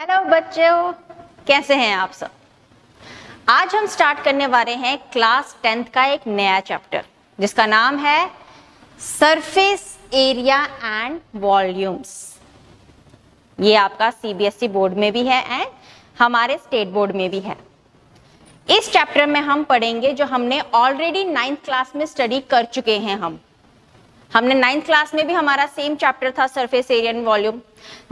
Hello बच्चों, कैसे हैं आप सब। आज हम स्टार्ट करने वाले हैं क्लास 10th का एक नया चैप्टर जिसका नाम है सरफेस एरिया एंड वॉल्यूम्स। ये आपका सीबीएसई बोर्ड में भी है एंड हमारे स्टेट बोर्ड में भी है। इस चैप्टर में हम पढ़ेंगे जो हमने ऑलरेडी 9th क्लास में स्टडी कर चुके हैं। हमने 9th क्लास में भी हमारा सेम चैप्टर था सरफेस एरिया एंड वॉल्यूम,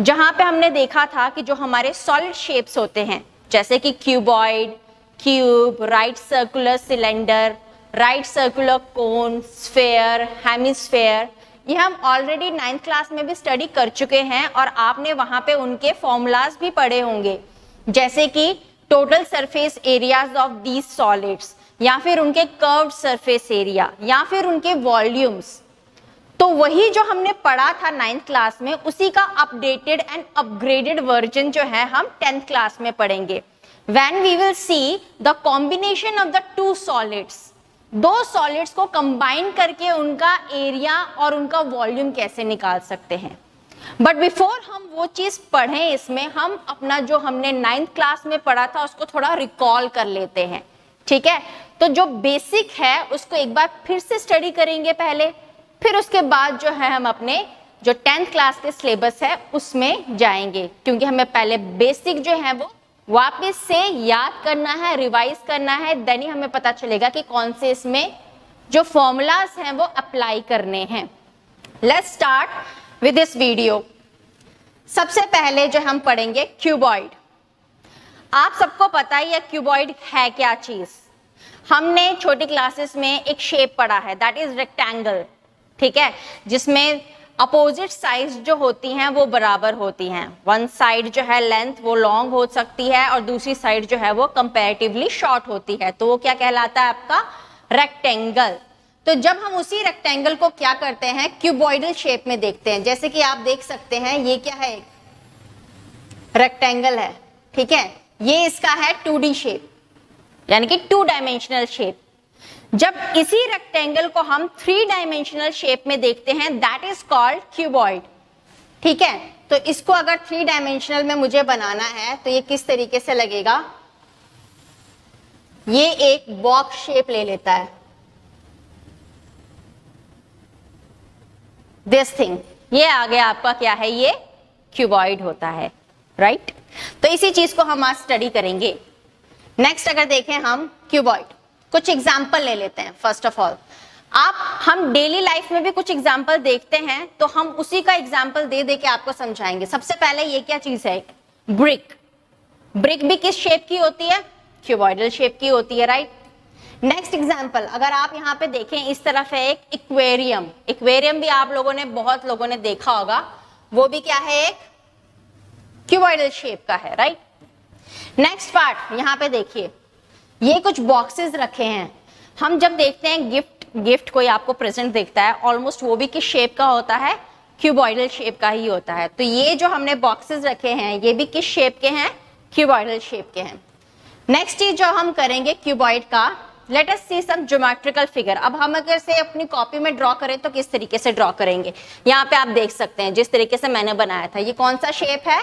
जहां पे हमने देखा था कि जो हमारे सॉलिड शेप्स होते हैं जैसे कि cuboid, cube, right circular cylinder, right circular cone, sphere, hemisphere, ये हम ऑलरेडी 9th क्लास में भी स्टडी कर चुके हैं और आपने वहां पे उनके फॉर्मूलाज भी पढ़े होंगे, जैसे कि total surface areas of these solids, या फिर उनके कर्व्ड सरफेस एरिया, या फिर उनके वॉल्यूम्स। तो वही जो हमने पढ़ा था 9th क्लास में, उसी का अपडेटेड एंड अपग्रेडेड वर्जन जो है हम 10th क्लास में पढ़ेंगे। When we will see the combination of the two solids, दो सॉलिड्स को कंबाइन करके उनका एरिया और उनका वॉल्यूम कैसे निकाल सकते हैं। बट बिफोर हम वो चीज पढ़ें, इसमें हम अपना जो हमने 9th क्लास में पढ़ा था उसको थोड़ा रिकॉल कर लेते हैं, ठीक है। तो जो बेसिक है उसको एक बार फिर से स्टडी करेंगे पहले, फिर उसके बाद जो है हम अपने जो 10th क्लास के सिलेबस है उसमें जाएंगे, क्योंकि हमें पहले बेसिक जो है वो वापस से याद करना है, रिवाइज करना है, देन ही हमें पता चलेगा कि कौन से इसमें जो फॉर्मूलाज हैं वो अप्लाई करने हैं। Let's start with this video. सबसे पहले जो हम पढ़ेंगे क्यूबॉइड। आप सबको पता ही है क्यूबॉइड है क्या चीज। हमने छोटी क्लासेस में एक शेप पढ़ा है, दैट इज रेक्टेंगल, ठीक है, जिसमें अपोजिट साइड्स जो होती हैं वो बराबर होती हैं। वन साइड जो है लेंथ वो लॉन्ग हो सकती है और दूसरी साइड जो है वो कंपैरेटिवली शॉर्ट होती है, तो वो क्या कहलाता है आपका रेक्टेंगल। तो जब हम उसी रेक्टेंगल को क्या करते हैं क्यूबॉइडल शेप में देखते हैं, जैसे कि आप देख सकते हैं ये क्या है, रेक्टेंगल है, ठीक है, ये इसका है 2D शेप, यानी कि 2 डायमेंशनल शेप। जब इसी रेक्टेंगल को हम 3 डायमेंशनल शेप में देखते हैं, दैट इज कॉल्ड क्यूबॉइड, ठीक है। तो इसको अगर 3 डायमेंशनल में मुझे बनाना है तो ये किस तरीके से लगेगा, ये एक बॉक्स शेप ले लेता है, दिस थिंग, ये आगे आपका क्या है, ये क्यूबॉइड होता है, राइट। तो इसी चीज को हम आज स्टडी करेंगे। नेक्स्ट अगर देखें हम क्यूबॉइड, कुछ एग्जाम्पल ले लेते हैं। फर्स्ट ऑफ ऑल हम डेली लाइफ में भी कुछ एग्जाम्पल देखते हैं, तो हम उसी का एग्जाम्पल दे दे के आपको समझाएंगे। सबसे पहले ये क्या चीज है, ब्रिक। ब्रिक भी किस शेप की होती है, क्यूबॉइडल शेप की होती है, राइट। नेक्स्ट एग्जाम्पल अगर आप यहाँ पे देखें, इस तरफ है एक एक्वेरियम। एक्वेरियम भी आप लोगों ने, बहुत लोगों ने देखा होगा, वो भी क्या है, एक क्यूबॉइडल शेप का है, राइट। नेक्स्ट पार्ट यहाँ पे देखिए, ये कुछ बॉक्सेस रखे हैं। हम जब देखते हैं गिफ्ट कोई आपको प्रेजेंट देखता है, ऑलमोस्ट वो भी किस शेप का होता है, क्यूबॉइडल शेप का ही होता है। तो ये जो हमने बॉक्सेस रखे हैं ये भी किस शेप के हैं, क्यूबॉइडल शेप के हैं। नेक्स्ट चीज जो हम करेंगे क्यूबॉइड का, लेट अस सी सम ज्योमेट्रिकल फिगर। अब हम अगर से अपनी कॉपी में ड्रॉ करें तो किस तरीके से ड्रॉ करेंगे, यहाँ पे आप देख सकते हैं जिस तरीके से मैंने बनाया था, ये कौन सा शेप है,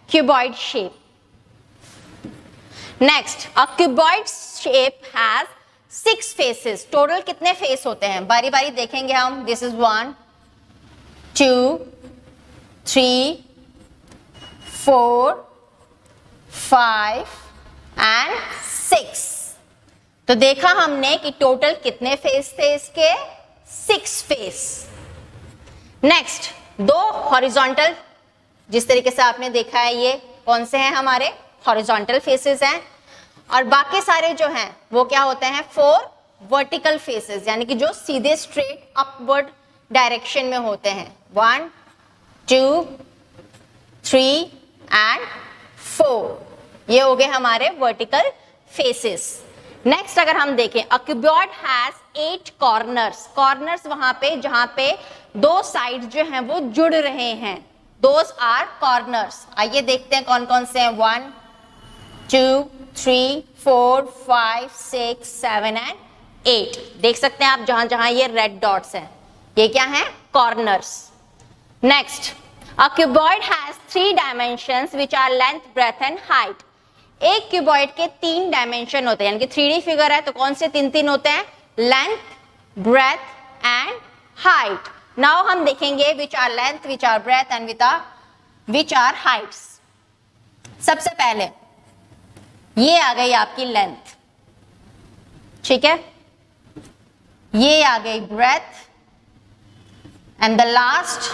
cuboid shape. Next, a cuboid shape has 6 faces. Total कितने फेस होते हैं, बारी बारी देखेंगे हम। This is 1, 2, 3, 4, 5 and 6। तो देखा हमने कि टोटल कितने फेस थे इसके, 6 फेस। नेक्स्ट, 2 हॉरिजॉन्टल, जिस तरीके से आपने देखा है ये कौन से हैं, हमारे हॉरिजॉन्टल फेसेस हैं। और बाकी सारे जो हैं वो क्या होते हैं, 4 वर्टिकल फेसेस, यानी कि जो सीधे स्ट्रेट अपवर्ड डायरेक्शन में होते हैं। 1, 2, 3 एंड 4, ये हो गए हमारे वर्टिकल फेसेस। नेक्स्ट अगर हम देखें, a cuboid has 8 corners. Corners वहां पे जहां पे 2 साइड जो हैं वो जुड़ रहे हैं, दोज आर कॉर्नर्स। आइए देखते हैं कौन कौन से हैं। 1, 2, 3, 4, 5, 6, 7 एंड 8। देख सकते हैं आप जहां जहां ये रेड डॉट्स हैं, ये क्या हैं, corners. Next, A cuboid has 3 dimensions which are length, breadth and height. एक क्यूबॉइड के 3 डायमेंशन होते हैं, यानी कि 3D फिगर है तो कौन से 3 होते हैं? Length, breadth and height. Now हम देखेंगे which are length, which are breadth and which are heights. सबसे पहले ये आ गई आपकी लेंथ, ठीक है, ये आ गई breadth and the last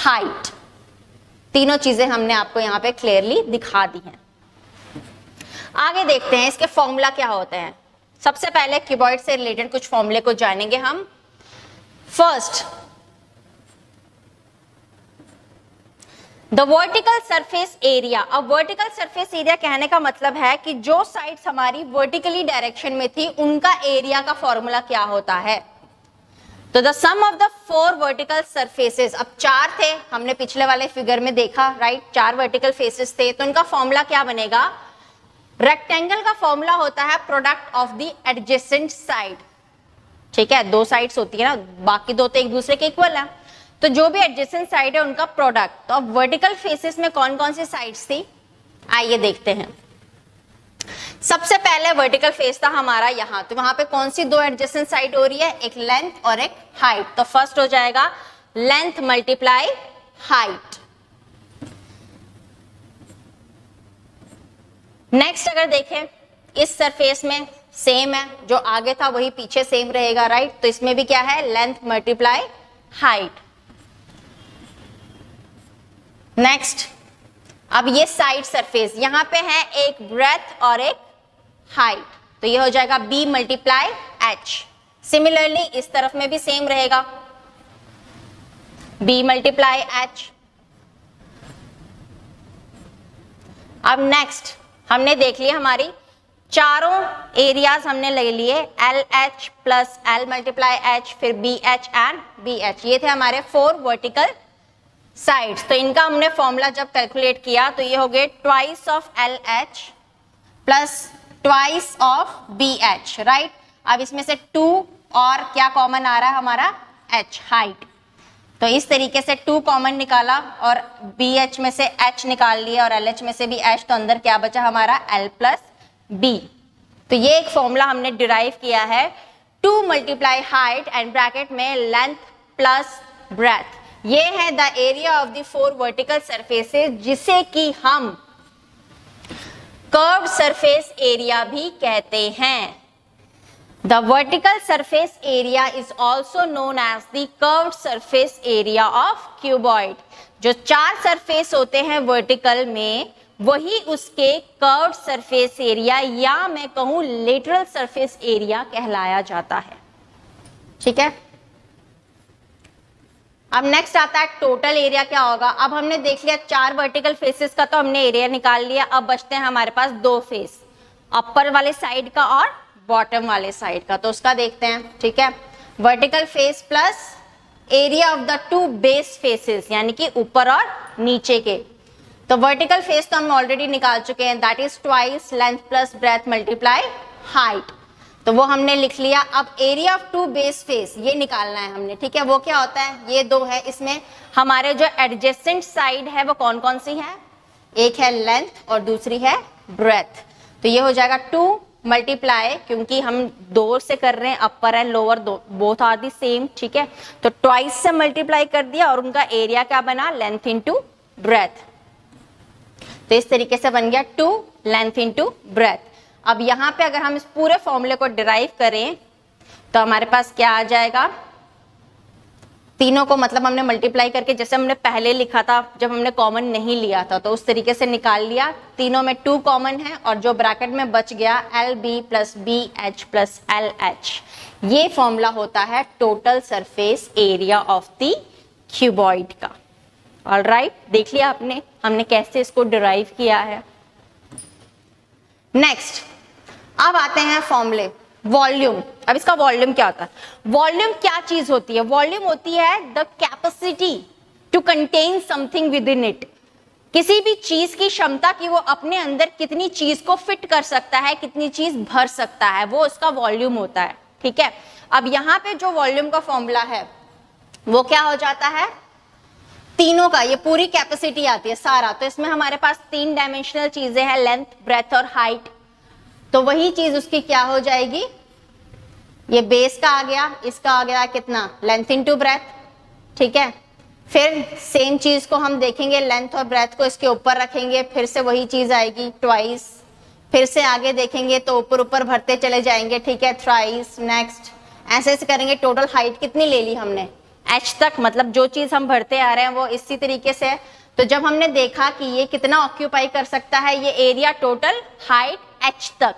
height. तीनों चीजें हमने आपको यहां पे क्लियरली दिखा दी हैं. आगे देखते हैं इसके फॉर्मूला क्या होते हैं. सबसे पहले क्यूबॉइड से रिलेटेड कुछ फॉर्मूले को जानेंगे हम. First, the vertical surface area. अब वर्टिकल सरफेस एरिया कहने का मतलब है कि जो साइड्स हमारी वर्टिकली डायरेक्शन में थी उनका एरिया का फॉर्मूला क्या होता है. तो the sum of the 4 vertical surfaces, अब 4 थे, हमने पिछले वाले फिगर में देखा, राइट, 4 वर्टिकल फेसेस थे, तो उनका फॉर्मूला क्या बनेगा? रेक्टेंगल का फॉर्मूला होता है product of the adjacent side. ठीक है, 2 साइड्स होती है ना, बाकी 2 तो एक दूसरे के इक्वल है, तो जो भी एडजेसेंट साइड है उनका प्रोडक्ट. तो अब वर्टिकल फेसेस में कौन कौन सी साइड्स थी, आइए देखते हैं. सबसे पहले वर्टिकल फेस था हमारा यहां, तो वहां पे कौन सी 2 एडजेसेंट साइड हो रही है? एक लेंथ और एक हाइट. तो फर्स्ट हो जाएगा लेंथ मल्टीप्लाई हाइट. नेक्स्ट अगर देखें इस सरफेस में सेम है, जो आगे था वही पीछे सेम रहेगा, राइट. तो इसमें भी क्या है? Length multiply height. नेक्स्ट, अब ये साइड सरफेस, यहां पे है एक ब्रेथ और एक हाइट, तो ये हो जाएगा b मल्टीप्लाई h. सिमिलरली इस तरफ में भी सेम रहेगा, b मल्टीप्लाई h. अब नेक्स्ट हमने देख लिया, हमारी चारों एरियाज हमने ले लिए, L H plus L multiply H, फिर B H and B H. ये थे हमारे 4 वर्टिकल साइड्स. तो इनका हमने फॉर्मूला जब कैलकुलेट किया तो ये हो गए twice of L H plus twice of B H, right. अब इसमें से 2 और क्या कॉमन आ रहा है हमारा? h, height. तो इस तरीके से 2 कॉमन निकाला और बी एच में से h निकाल लिया और एल एच में से भी h, तो अंदर क्या बचा हमारा? l plus b. तो ये एक फॉर्मूला हमने डिराइव किया है, 2 मल्टीप्लाई हाइट एंड ब्रैकेट में लेंथ प्लस ब्रेथ. ये है the area of the 4 vertical surfaces, जिसे कि हम कर्व्ड सरफेस एरिया भी कहते हैं. The vertical surface area is also known as the curved surface area of cuboid. जो 4 सरफेस होते हैं वर्टिकल में, वही उसके कर्व्ड सरफेस एरिया या मैं कहूं लेटरल सरफेस एरिया कहलाया जाता है. ठीक है. अब नेक्स्ट आता है टोटल एरिया क्या होगा. अब हमने देख लिया 4 वर्टिकल फेसेस का, तो हमने एरिया निकाल लिया. अब बचते हैं हमारे पास 2 फेस, अपर वाले साइड का और बॉटम वाले साइड का. तो उसका देखते हैं. ठीक है, vertical face plus area of the 2 base faces, यानी कि ऊपर और नीचे के. तो वर्टिकल फेस तो हम ऑलरेडी निकाल चुके हैं, that is twice length plus breath multiply height. तो वो हमने लिख लिया. अब एरिया ऑफ 2 बेस फेस ये निकालना है हमने. ठीक है, वो क्या होता है? ये 2 है, इसमें हमारे जो एडजेसेंट साइड है वो कौन कौन सी है? एक है लेंथ और दूसरी है ब्रेथ. तो ये हो जाएगा 2 मल्टीप्लाई, क्योंकि हम 2 से कर रहे हैं, upper and lower both are the same. ठीक है, तो ट्वाइस से मल्टीप्लाई कर दिया और उनका एरिया क्या बना? Length into breath. तो इस तरीके से बन गया 2 लेंथ इंटू ब्रेथ. अब यहाँ पे अगर हम इस पूरे फॉर्मूले को डिराइव करें तो हमारे पास क्या आ जाएगा? तीनों को मतलब हमने मल्टीप्लाई करके, जैसे हमने पहले लिखा था जब हमने कॉमन नहीं लिया था, तो उस तरीके से निकाल लिया. तीनों में 2 कॉमन है और जो ब्रैकेट में बच गया L B plus B H plus L H. ये फॉर्मूला होता है total surface area of the cuboid का. ऑलराइट, देख लिया आपने हमने कैसे इसको डिराइव किया है. नेक्स्ट, अब आते हैं फॉर्मूले. वॉल्यूम. अब इसका वॉल्यूम क्या होता है? वॉल्यूम क्या चीज होती है? वॉल्यूम होती है the capacity to contain something within it. किसी भी चीज की क्षमता कि वो अपने अंदर कितनी चीज को फिट कर सकता है, कितनी चीज भर सकता है, वो उसका वॉल्यूम होता है. ठीक है, अब यहाँ पे जो वॉल्यूम का फॉर्मूला है वो क्या हो जाता है? तीनों का ये पूरी कैपेसिटी आती है सारा। तो इसमें हमारे पास 3 डायमेंशनल चीजें हैं, लेंथ, ब्रेथ और हाइट। तो वही चीज उसकी क्या हो जाएगी, ये बेस का आ गया, इसका आ गया कितना, लेंथ इंटू ब्रेथ। ठीक है, फिर सेम चीज को हम देखेंगे, लेंथ और ब्रेथ को इसके ऊपर रखेंगे, फिर से वही चीज आएगी ट्वाइस। फिर से आगे देखेंगे तो ऊपर ऊपर भरते चले जाएंगे। ठीक है, थ्राइस, नेक्स्ट, ऐसे ऐसे करेंगे। टोटल हाइट कितनी ले ली हमने, h तक, मतलब जो चीज हम भरते आ रहे हैं वो इसी तरीके से है। तो जब हमने देखा कि ये कितना ऑक्यूपाई कर सकता है, ये एरिया टोटल हाइट h तक,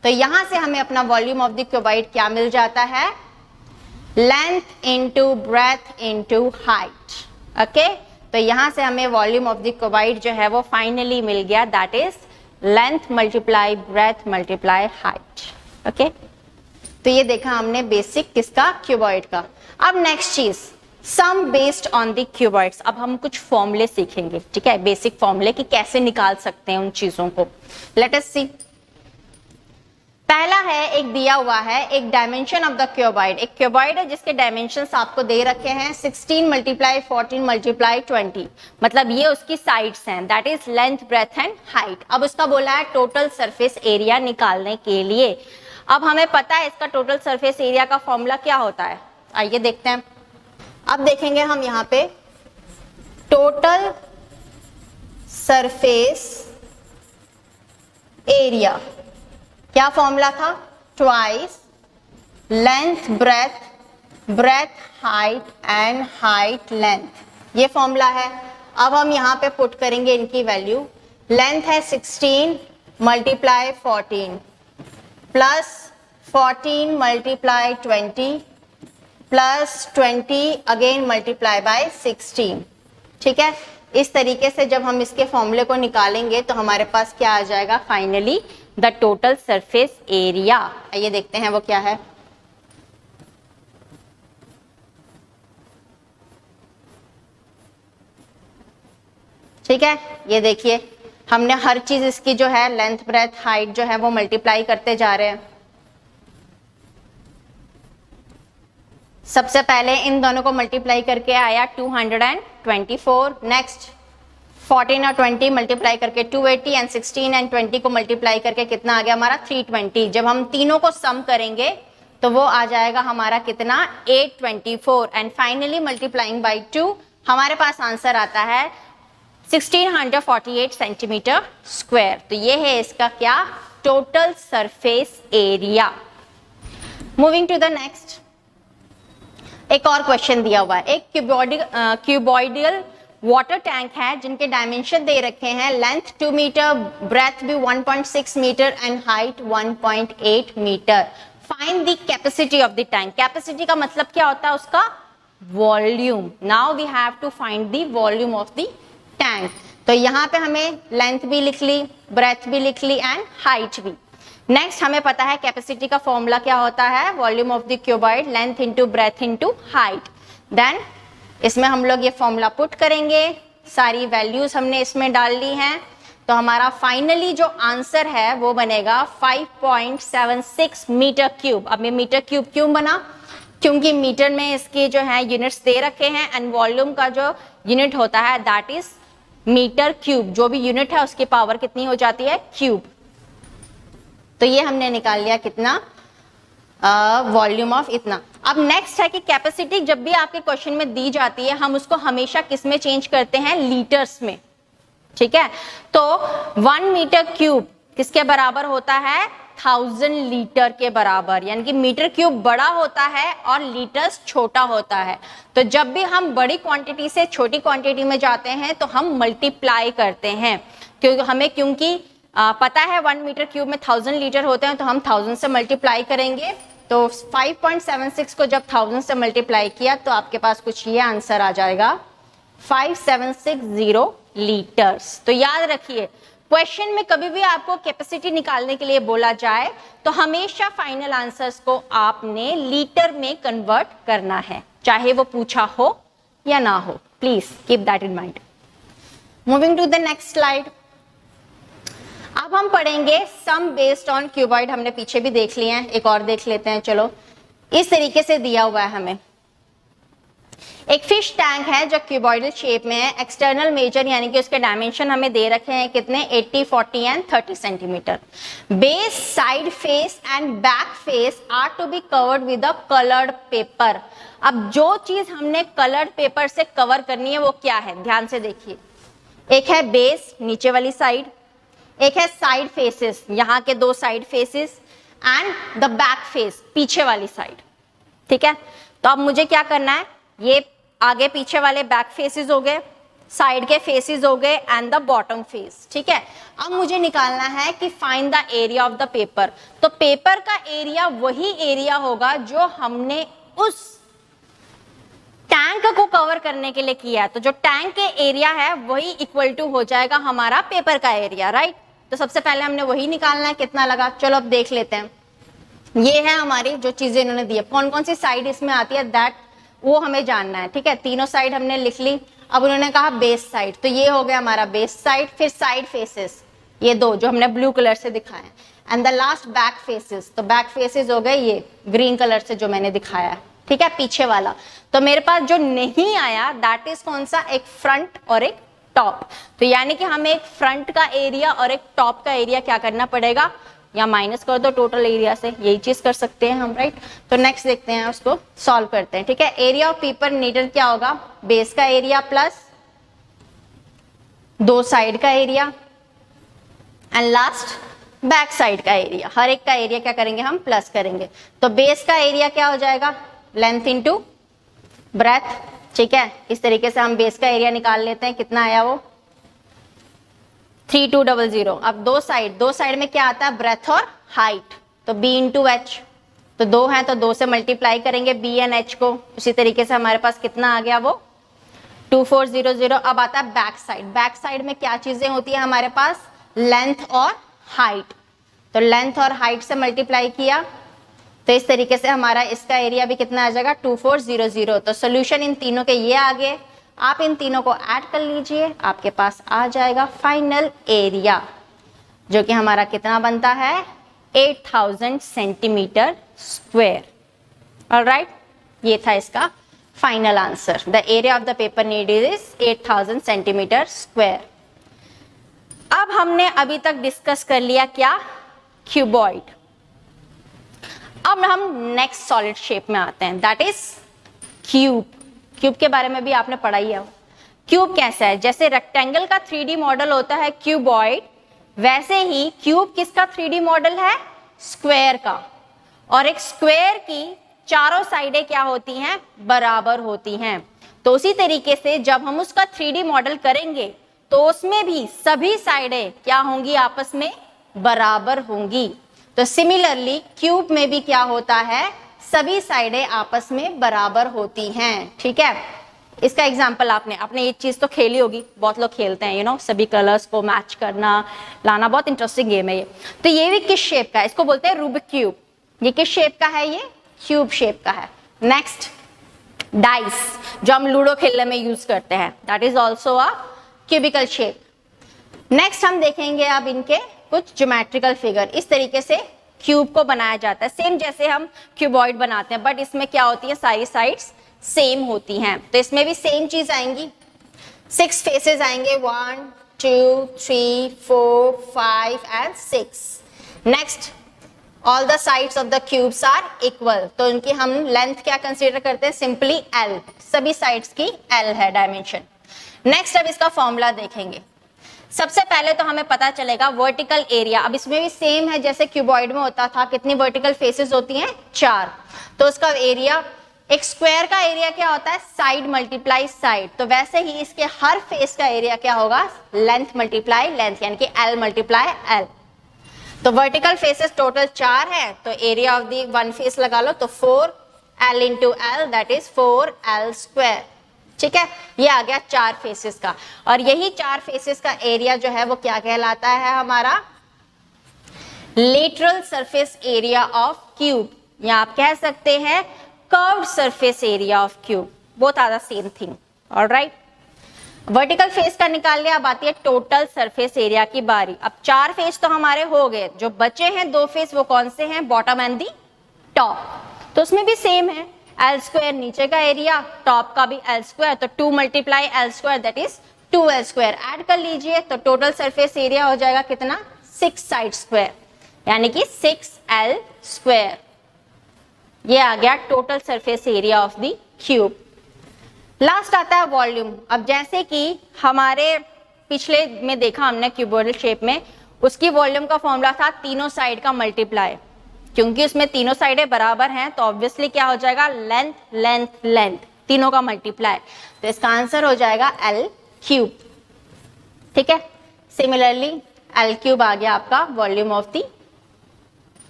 तो यहां से हमें अपना वॉल्यूम ऑफ द क्यूबॉइड क्या मिल जाता है, length into breadth into height. Okay, तो यहां से हमें वॉल्यूम ऑफ द क्यूबॉइड जो है वो फाइनली मिल गया, that is length multiply breath multiply height. Okay, तो ये देखा हमने बेसिक किसका, क्यूबॉइड का। अब नेक्स्ट चीज, सम बेस्ड ऑन द क्यूबॉइड्स। अब हम कुछ फॉर्मूले सीखेंगे, ठीक है, बेसिक फॉर्मूले कि कैसे निकाल सकते हैं उन चीजों को। लेट अस सी। पहला है, एक दिया हुआ है एक डायमेंशन ऑफ द क्यूबॉइड। एक क्यूबॉइड है जिसके डायमेंशंस आपको दे रखे हैं 16 मल्टीप्लाई 14 मल्टीप्लाई 20, मतलब ये उसकी साइड्स हैं, that is length, breadth and height. अब उसका बोला है टोटल सरफेस एरिया निकालने के लिए। अब हमें पता है इसका टोटल सरफेस एरिया का फॉर्मूला क्या होता है, आइए देखते हैं। अब देखेंगे हम यहाँ पे टोटल सरफेस एरिया, क्या फॉर्मूला था, twice length breadth, breadth height and height length, ये फॉर्मूला है। अब हम यहाँ पे पुट करेंगे इनकी वैल्यू। लेंथ है 16 multiply 14 plus 14 multiply 20 plus 20 again multiply by 16। ठीक है, इस तरीके से जब हम इसके फॉर्मूले को निकालेंगे तो हमारे पास क्या आ जाएगा, finally the total surface area. आइए देखते हैं वो क्या है। ठीक है, ये देखिए हमने हर चीज इसकी जो है लेंथ, ब्रेथ, हाइट जो है वो मल्टीप्लाई करते जा रहे हैं। सबसे पहले इन दोनों को मल्टीप्लाई करके आया 224। नेक्स्ट 14 और 20 मल्टीप्लाई करके 280 एंड 16 एंड 20 को मल्टीप्लाई करके कितना आ गया हमारा 320। जब हम तीनों को सम करेंगे तो वो आ जाएगा हमारा कितना 824 एंड फाइनली मल्टीप्लाइंग बाय 2 हमारे पास आंसर आता है 1648 सेंटीमीटर स्क्वायर। तो ये है इसका क्या, total surface area. Moving to the next, एक और क्वेश्चन दिया हुआ है। एक क्यूबॉइडल वाटर टैंक है जिनके डायमेंशन दे रखे हैं, लेंथ 2 मीटर, ब्रेथ भी 1.6 metre and height 1.8 metre. Find the capacity of the tank. Capacity का मतलब क्या होता है, उसका volume. Now we have to find the volume of the tank. तो यहाँ पे हमें लेंथ भी लिख ली, ब्रेथ भी लिख ली एंड हाइट भी। नेक्स्ट हमें पता है कैपेसिटी का फॉर्मूला क्या होता है, volume of the cuboid, length into breadth into height. Then इसमें हम लोग ये फॉर्मूला पुट करेंगे, सारी वैल्यूज हमने इसमें डाल ली हैं, तो हमारा फाइनली जो आंसर है वो बनेगा 5.76 मीटर क्यूब। अब ये मीटर क्यूब क्यों बना, क्योंकि मीटर में इसके जो है यूनिट्स दे रखे हैं एंड वॉल्यूम का जो यूनिट होता है दैट इज मीटर क्यूब। जो भी यूनिट है उसकी पावर कितनी हो जाती है, क्यूब। तो ये हमने निकाल लिया कितना, वॉल्यूम ऑफ इतना। अब नेक्स्ट है कि कैपेसिटी जब भी आपके क्वेश्चन में दी जाती है हम उसको हमेशा किस में चेंज करते हैं, लीटर्स में। ठीक है, तो 1 मीटर क्यूब किसके बराबर होता है, 1000 लीटर के बराबर, यानी कि मीटर क्यूब बड़ा होता है और लीटर्स छोटा होता है। तो जब भी हम बड़ी क्वांटिटी से छोटी क्वांटिटी में जाते हैं तो हम मल्टीप्लाई करते हैं, क्योंकि पता है 1 मीटर क्यूब में 1000 लीटर होते हैं, तो हम 1000 से मल्टीप्लाई करेंगे। तो 5.76 को जब 1000 से मल्टीप्लाई किया तो आपके पास कुछ ये आंसर आ जाएगा 5760 लीटर्स। तो याद रखिए क्वेश्चन में कभी भी आपको कैपेसिटी निकालने के लिए बोला जाए तो हमेशा फाइनल आंसर्स को आपने लीटर में कन्वर्ट करना है, चाहे वो पूछा हो या ना हो। Please keep that in mind. Moving to the next slide. अब हम पढ़ेंगे सम बेस्ड ऑन क्यूबॉइड। हमने पीछे भी देख लिए हैं, एक और देख लेते हैं। चलो, इस तरीके से दिया हुआ है हमें एक फिश टैंक है जो क्यूबॉइडल शेप में है। एक्सटर्नल मेजर यानी कि उसके डायमेंशन हमें दे रखे हैं कितने, 80, 40 and 30 centimetre. Base, side face and back face are to be covered with a coloured paper. अब जो चीज हमने कलर्ड पेपर से कवर करनी है वो क्या है, ध्यान से देखिए। एक है बेस, नीचे वाली साइड, एक है साइड फेसेस, यहाँ के दो side faces, and the back face, पीछे वाली साइड। ठीक है, तो अब मुझे क्या करना है, ये आगे पीछे वाले बैक फेसेस हो गए, साइड के फेसेस हो गए एंड द बॉटम फेस। ठीक है, अब मुझे निकालना है कि find the area of the paper. तो पेपर का एरिया वही एरिया होगा जो हमने उस टैंक को कवर करने के लिए किया है। तो जो टैंक के एरिया है वही इक्वल टू हो जाएगा हमारा पेपर का एरिया, राइट। तो सबसे पहले हमने वही निकालना है, कितना लगा, चलो अब देख लेते हैं। ये है हमारी जो चीजें इन्होंने दी है, कौन कौन सी साइड इसमें आती है दैट वो हमें जानना है। ठीक है, तीनों साइड हमने लिख ली। अब उन्होंने कहा बेस साइड, तो ये हो गया हमारा बेस साइड। फिर साइड फेसेस, ये दो जो हमने ब्लू कलर से दिखाए, and the last back faces. तो बैक फेसेस हो गए ये ग्रीन कलर से जो मैंने दिखाया है। ठीक है, पीछे वाला। तो मेरे पास जो नहीं आया दैट इज कौन सा, एक फ्रंट और एक टॉप। तो यानी कि हमें एक फ्रंट का एरिया और एक टॉप का एरिया क्या करना पड़ेगा, या माइनस कर दो टोटल एरिया से, यही चीज कर सकते हैं हम, राइट। तो नेक्स्ट देखते हैं, उसको सॉल्व करते हैं। ठीक है, एरिया ऑफ पेपर नीडल क्या होगा, बेस का एरिया प्लस दो साइड का area and last back side का एरिया। हर एक का एरिया क्या करेंगे हम, प्लस करेंगे। तो बेस का एरिया क्या हो जाएगा, लेंथ इनटू ब्रेथ। ठीक है, इस तरीके से हम बेस का एरिया निकाल लेते हैं। कितना आया वो, 3200। अब दो साइड में क्या आता है, ब्रेथ और हाइट। तो b इंटू एच, तो दो है तो दो से मल्टीप्लाई करेंगे b एंड h को। उसी तरीके से हमारे पास कितना आ गया वो 2400। अब आता है बैक साइड। बैक साइड में क्या चीजें होती है हमारे पास, लेंथ और हाइट। तो लेंथ और हाइट से मल्टीप्लाई किया, तो इस तरीके से हमारा इसका एरिया भी कितना आ जाएगा 2400। तो सोल्यूशन इन तीनों के ये आ गए। आप इन तीनों को ऐड कर लीजिए, आपके पास आ जाएगा फाइनल एरिया, जो कि हमारा कितना बनता है 8000 सेंटीमीटर स्क्वायर। ऑलराइट, ये था इसका final answer. The area of the paper needle is 8000 centimetre square. अब हमने अभी तक डिस्कस कर लिया क्या, क्यूबॉइड। अब हम नेक्स्ट सॉलिड शेप में आते हैं, दैट इज क्यूब। क्यूब के बारे में भी आपने पढ़ा ही है। क्यूब कैसा है, जैसे रेक्टेंगल का 3D मॉडल होता है क्यूबॉइड, वैसे ही क्यूब किसका 3D मॉडल है, स्क्वायर का। और एक स्क्वायर की चारों साइडें क्या होती हैं, बराबर होती हैं। तो उसी तरीके से जब हम उसका 3D मॉडल करेंगे तो उसमें भी सभी साइडें क्या होंगी, आपस में बराबर होंगी। तो सिमिलरली क्यूब में भी क्या होता है, सभी साइडें आपस में बराबर होती हैं। ठीक है, इसका एग्जांपल आपने ये चीज तो खेली होगी, बहुत लोग खेलते हैं, सभी कलर्स को मैच करना लाना, बहुत इंटरेस्टिंग गेम है ये। तो ये भी किस शेप का है, इसको बोलते हैं रूबिक क्यूब। ये किस शेप का है, ये क्यूब शेप का है। नेक्स्ट डाइस, जो हम लूडो खेलने में यूज करते हैं, that is also a cubical shape. Next हम देखेंगे अब इनके कुछ ज्योमेट्रिकल फिगर। इस तरीके से क्यूब को बनाया जाता है, सेम जैसे हम क्यूबॉइड बनाते हैं, बट इसमें क्या होती है, सारी साइड्स सेम होती हैं। तो इसमें भी सेम चीज आएंगी, 6 फेसेस आएंगे, 1 2 3 4 5 and 6। Next, all the sides of the cubes are equal. तो इनकी हम लेंथ क्या कंसीडर करते हैं, सिंपली L, सभी साइड्स की L है डायमेंशन। नेक्स्ट अब इसका फॉर्मूला देखेंगे। सबसे पहले तो हमें पता चलेगा वर्टिकल एरिया। अब इसमें भी सेम है जैसे क्यूबॉइड में होता था, कितनी वर्टिकल फेसेस होती हैं, 4। तो उसका एरिया, एक स्क्वायर का एरिया क्या होता है, साइड मल्टीप्लाई साइड। तो वैसे ही इसके हर फेस का एरिया क्या होगा, लेंथ मल्टीप्लाई लेंथ, यानी कि L मल्टीप्लाई L। तो वर्टिकल फेसेस टोटल 4 है, तो area of the one face लगा लो, तो 4L into L, that is 4L square. ठीक है, ये आ गया 4 फेसेस का। और यही 4 फेसेस का एरिया जो है वो क्या कहलाता है, हमारा lateral surface area of cube, या आप कह सकते हैं curved surface area of cube, both are the same thing. Alright, vertical face का निकाल लिया, अब आती है टोटल सरफेस एरिया की बारी। अब 4 फेस तो हमारे हो गए, जो बचे हैं 2 फेस वो कौन से हैं, बॉटम एंड दी टॉप। तो उसमें भी सेम है, एल स्क्वायर नीचे का एरिया, टॉप का भी एल स्क्वायर, तो 2 multiply L square that is 2l square. Add कर लीजिए तो टोटल सरफेस एरिया हो जाएगा कितना, 6 साइड स्क्वायर, यानी कि 6l स्क्वायर। ये आ गया total surface area of the cube. Last आता है वॉल्यूम। अब जैसे कि हमारे पिछले में देखा हमने क्यूबोइडल शेप में, उसकी वॉल्यूम का फॉर्मूला था तीनों साइड का मल्टीप्लाई। क्योंकि उसमें तीनों साइडें बराबर हैं तो ऑब्वियसली क्या हो जाएगा, लेंथ लेंथ लेंथ, तीनों का मल्टीप्लाई। तो इसका आंसर हो जाएगा l क्यूब। ठीक है, सिमिलरली l क्यूब आ गया आपका वॉल्यूम ऑफ द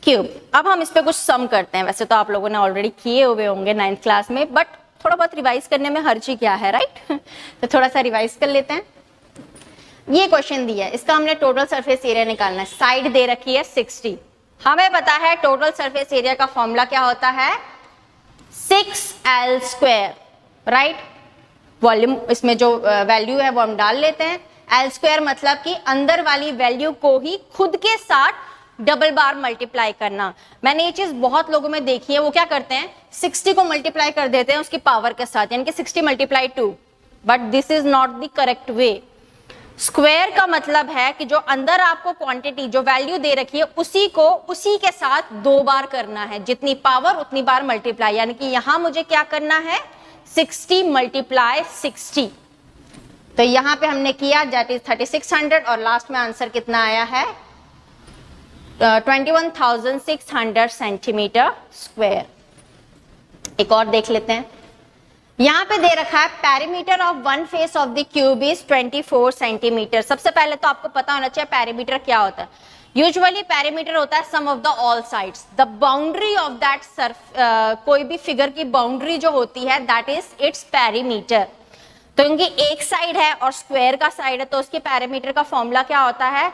क्यूब। अब हम इस पे कुछ सम करते हैं। वैसे तो आप लोगों ने ऑलरेडी किए हुए होंगे 9th क्लास में, बट थोड़ा बहुत रिवाइज करने में हर्ज ही क्या है, राइट? तो थोड़ा सा रिवाइज कर लेते हैं। ये क्वेश्चन दिया है, इसका हमने टोटल सरफेस एरिया निकालना है। साइड दे रखी है 60, हमें पता है टोटल सरफेस एरिया का फॉर्मूला क्या होता है, 6l स्क्वायर, राइट? वॉल्यूम इसमें जो वैल्यू है वो हम डाल लेते हैं। l स्क्वायर मतलब कि अंदर वाली वैल्यू को ही खुद के साथ डबल बार मल्टीप्लाई करना। मैंने ये चीज बहुत लोगों में देखी है, वो क्या करते हैं 60 को मल्टीप्लाई कर देते हैं उसकी पावर के साथ, यानी कि 60 multiply 2, but this is not the correct way. Square का मतलब है कि जो अंदर आपको क्वांटिटी जो वैल्यू दे रखी है उसी को उसी के साथ 2 बार करना है, जितनी पावर उतनी बार मल्टीप्लाई, यानी कि यहां मुझे क्या करना है 60 मल्टीप्लाई 60। तो यहां पे हमने किया दैट इज 3600 और लास्ट में आंसर कितना आया है 21,600 सेंटीमीटर स्क्वायर। एक और देख लेते हैं, यहां पे दे रखा है perimeter of one face of the cube is 24 centimetre. सबसे पहले तो आपको पता होना चाहिए पेरीमीटर क्या होता है। यूजुअली पेरीमीटर होता है sum of the all sides, the boundary of that surface, कोई भी फिगर की बाउंड्री जो होती है दैट इज इट्स पेरीमीटर। तो इनकी एक साइड है और स्क्वायर का साइड है, तो उसके पेरीमीटर का फॉर्मूला क्या होता है,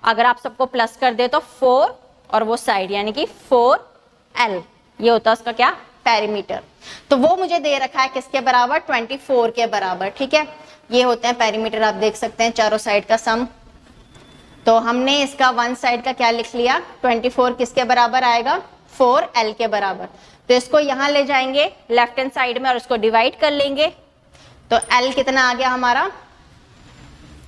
अगर आप सबको प्लस कर दे तो 4 और वो साइड यानी कि 4l, ये होता है उसका क्या पेरीमीटर। तो वो मुझे दे रखा है किसके बराबर, 24 के बराबर। ठीक है, ये होते हैं पेरीमीटर, आप देख सकते हैं चारों साइड का सम। तो हमने इसका वन साइड का क्या लिख लिया, 24 किसके बराबर आएगा, 4l के बराबर। तो इसको यहां ले जाएंगे लेफ्ट हैंड साइड में और उसको डिवाइड कर लेंगे। तो l कितना आ गया हमारा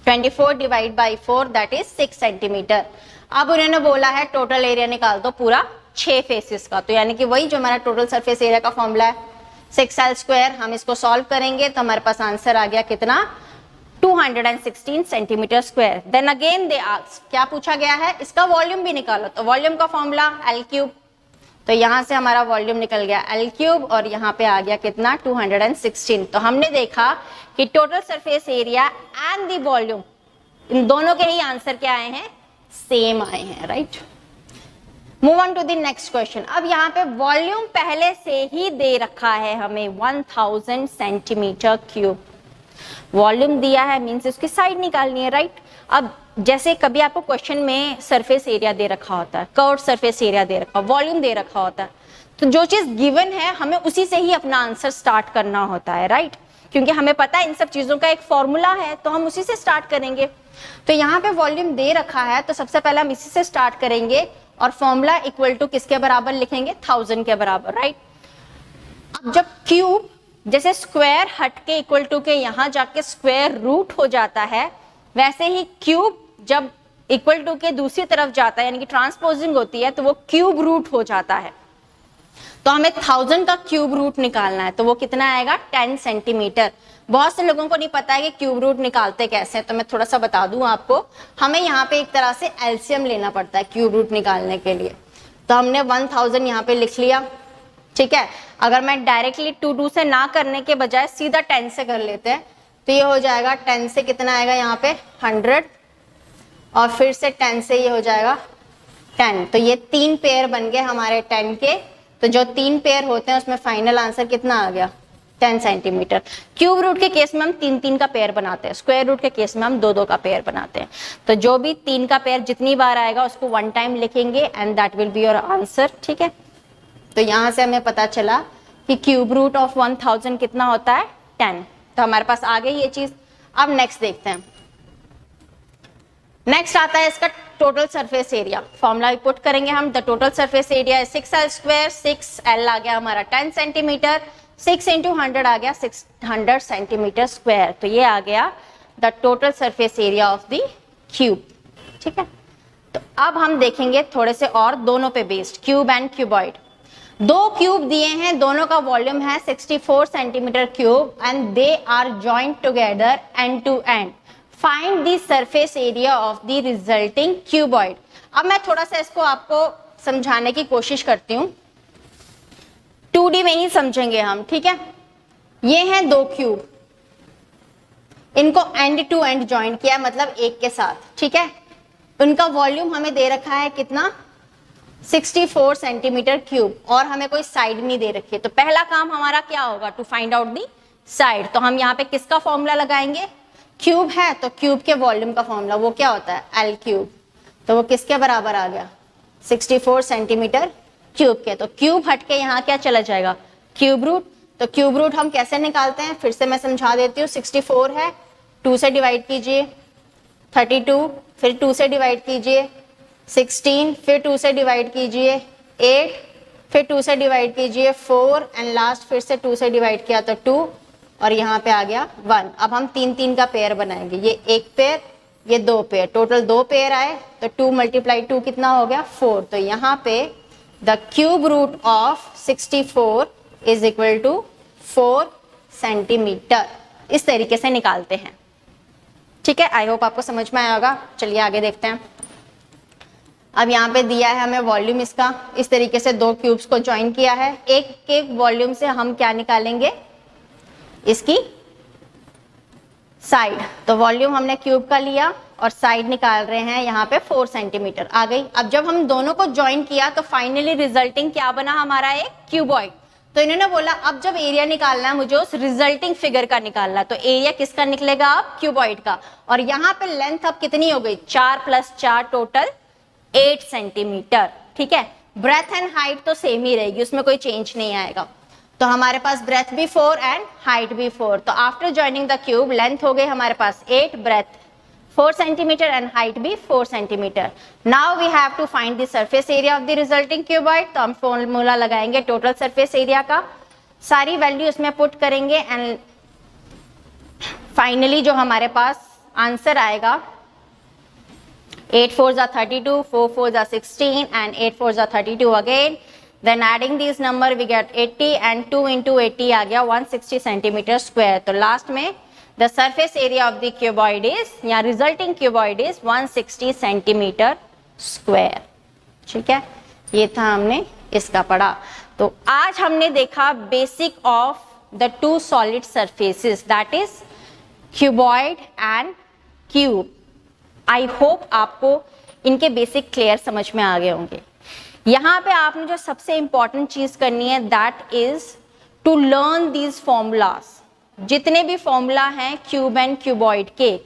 24 divide by 4 that is 6 centimetre. अब उन्होंने बोला है टोटल एरिया निकाल दो पूरा 6 फेसेस का, तो यानी कि वही जो हमारा टोटल सरफेस एरिया का फॉर्मूला है 6l स्क्वायर। हम इसको सॉल्व करेंगे तो हमारे पास आंसर आ गया कितना 216 centimetre square. Then again they ask, क्या पूछा गया है, इसका वॉल्यूम भी निकालो। तो वॉल्यूम का फॉर्मूला l क्यूब, तो यहां से हमारा वॉल्यूम निकल गया l क्यूब और यहाँ पे आ गया कितना 216। तो हमने देखा कि total surface area and the volume, इन दोनों के ही आंसर क्या आए हैं, सेम आए हैं, right? Move on to the next question. अब यहाँ पे वॉल्यूम पहले से ही दे रखा है हमें 1000 सेंटीमीटर क्यूब। वॉल्यूम दिया है मींस उसकी साइड निकालनी है, राइट? अब जैसे कभी आपको क्वेश्चन में सरफेस एरिया दे रखा होता है, कर्व्ड सरफेस एरिया दे रखा, वॉल्यूम दे रखा होता है, तो जो चीज गिवन है हमें उसी से ही अपना आंसर स्टार्ट करना होता है, राइट? क्योंकि हमें पता है इन सब चीजों का एक फॉर्मूला है तो हम उसी से स्टार्ट करेंगे। तो यहाँ पे वॉल्यूम दे रखा है तो सबसे पहले हम इसी से स्टार्ट करेंगे और फॉर्मूला इक्वल टू किसके बराबर लिखेंगे, 1000 के बराबर, राइट? अब जब क्यूब जैसे स्क्वायर हट के इक्वल टू के यहाँ जाके स्क्वायर रूट हो जाता है, वैसे ही क्यूब जब इक्वल टू के दूसरी तरफ जाता है यानी कि ट्रांसपोजिंग होती है तो वो क्यूब रूट हो जाता है। तो हमें 1000 का क्यूब रूट निकालना है, तो वो कितना आएगा 10 सेंटीमीटर। बहुत से लोगों को नहीं पता है कि क्यूब रूट निकालते कैसे हैं, तो मैं थोड़ा सा बता दूं आपको। हमें यहाँ पे एक तरह से एलसीएम लेना पड़ता है क्यूब रूट निकालने के लिए। तो हमने 1000 यहाँ पे लिख लिया, ठीक है? अगर मैं डायरेक्टली 2 से ना करने के बजाय सीधा 10 से कर लेते हैं तो ये हो जाएगा 10 से कितना आएगा यहाँ पे 100 और फिर से 10 से ये हो जाएगा 10। तो ये 3 पेयर बन गए हमारे 10 के। तो जो 3 पेयर होते हैं उसमें फाइनल आंसर कितना आ गया 10 सेंटीमीटर। क्यूब रूट के केस में हम 3-3 का पेयर बनाते हैं, स्क्वायर रूट के केस में हम 2-2 का पेयर बनाते हैं। तो जो भी 3 का पेयर जितनी बार आएगा उसको 1 टाइम लिखेंगे and that will be your answer, ठीक है? तो यहां से हमें पता चला कि क्यूब रूट ऑफ 1000 कितना होता है 10। तो हमारे पास आ गई ये चीज। अब नेक्स्ट देखते हैं। नेक्स्ट आता है इसका total surface area. Formula put करेंगे हम, द टोटल सरफेस एरिया है 6L स्क्वायर, 6L आ गया हमारा 10 सेंटीमीटर, 6 इंटू 100 आ गया 600 सेंटीमीटर स्क्वायर। तो ये आ गया the total surface area of the cube. ठीक है, तो अब हम देखेंगे थोड़े से और दोनों पे बेस्ड, क्यूब एंड क्यूबॉइड। दो क्यूब दिए हैं, दोनों का वॉल्यूम है 64 centimetre cube and they are joint together end to end. Find the surface area of the resulting cuboid. अब मैं थोड़ा सा इसको आपको समझाने की कोशिश करती हूँ, 2D में ही समझेंगे हम। ठीक है, ये हैं दो क्यूब, इनको एंड टू एंड जॉइंट किया, मतलब एक के साथ। ठीक है, उनका वॉल्यूम हमें दे रखा है कितना, 64 सेंटीमीटर क्यूब, और हमें कोई साइड नहीं दे रखी है। तो पहला काम हमारा क्या होगा, to find out the side. तो हम यहाँ पे किसका फॉर्मूला लगाएंगे, क्यूब है तो क्यूब के वॉल्यूम का फॉर्मूला वो क्या होता है, L क्यूब। तो वो किसके बराबर आ गया, 64 सेंटीमीटर क्यूब के। तो क्यूब हट के यहाँ क्या चला जाएगा, क्यूब रूट। तो क्यूब रूट हम कैसे निकालते हैं, फिर से मैं समझा देती हूँ। 64 है, 2 से डिवाइड कीजिए, 32, फिर 2 से डिवाइड कीजिए, 16, फिर 2 से डिवाइड कीजिए, 8, फिर 2 से डिवाइड कीजिए, 4, एंड लास्ट फिर से 2 से डिवाइड किया तो 2, और यहाँ पे आ गया 1। अब हम 3-3 का पेयर बनाएंगे, ये एक पेयर, ये दो पेयर, टोटल 2 पेयर आए। तो 2 मल्टीप्लाई 2 कितना हो गया, 4। तो यहाँ पे the cube root of 64 is equal to 4 centimetre. इस तरीके से निकालते हैं। ठीक है, आई होप आपको समझ में आया होगा। चलिए आगे देखते हैं। अब यहाँ पे दिया है हमें वॉल्यूम इसका, इस तरीके से दो क्यूब्स को ज्वाइन किया है। एक एक वॉल्यूम से हम क्या निकालेंगे, इसकी साइड। तो वॉल्यूम हमने क्यूब का लिया और साइड निकाल रहे हैं यहाँ पे 4 सेंटीमीटर आ गई। अब जब हम दोनों को ज्वाइन किया तो फाइनली रिजल्टिंग क्या बना हमारा, एक क्यूबॉइड। तो इन्होंने बोला अब जब एरिया निकालना है मुझे उस रिजल्टिंग फिगर का निकालना है। तो एरिया किसका निकलेगा, अब क्यूबॉइड का। और यहाँ पे लेंथ अब कितनी हो गई, 4 + 4 टोटल 8 सेंटीमीटर। ठीक है, ब्रेथ एंड हाइट तो सेम ही रहेगी, उसमें कोई चेंज नहीं आएगा। तो हमारे पास ब्रेथ भी 4 एंड हाइट भी 4। तो after joining the cube length हो गई हमारे पास 8, ब्रेथ 4 सेंटीमीटर एंड हाइट भी 4 centimetre. Now we have to find the surface area of the resulting cuboid. तो हम फॉर्मूला लगाएंगे टोटल सरफेस एरिया का, सारी वैल्यू इसमें पुट करेंगे एंड फाइनली जो हमारे पास आंसर आएगा 8 4s are 32, 4 4s are 16 and 8 4s are 32 again. Then adding these number we get 80 and 2 into 80 आ गया 160 सेंटीमीटर स्क्वायर। तो लास्ट में the surface area of the cuboid is या resulting cuboid is 160 centimetre square. ठीक है, ये था हमने इसका पढ़ा। तो आज हमने देखा basic of the two solid surfaces, that is cuboid and cube. I hope आपको इनके बेसिक क्लियर समझ में आ गए होंगे। यहाँ पे आपने जो सबसे इंपॉर्टेंट चीज करनी है that is to learn these formulas. जितने भी फॉर्मूला हैं क्यूब एंड क्यूबॉइड के,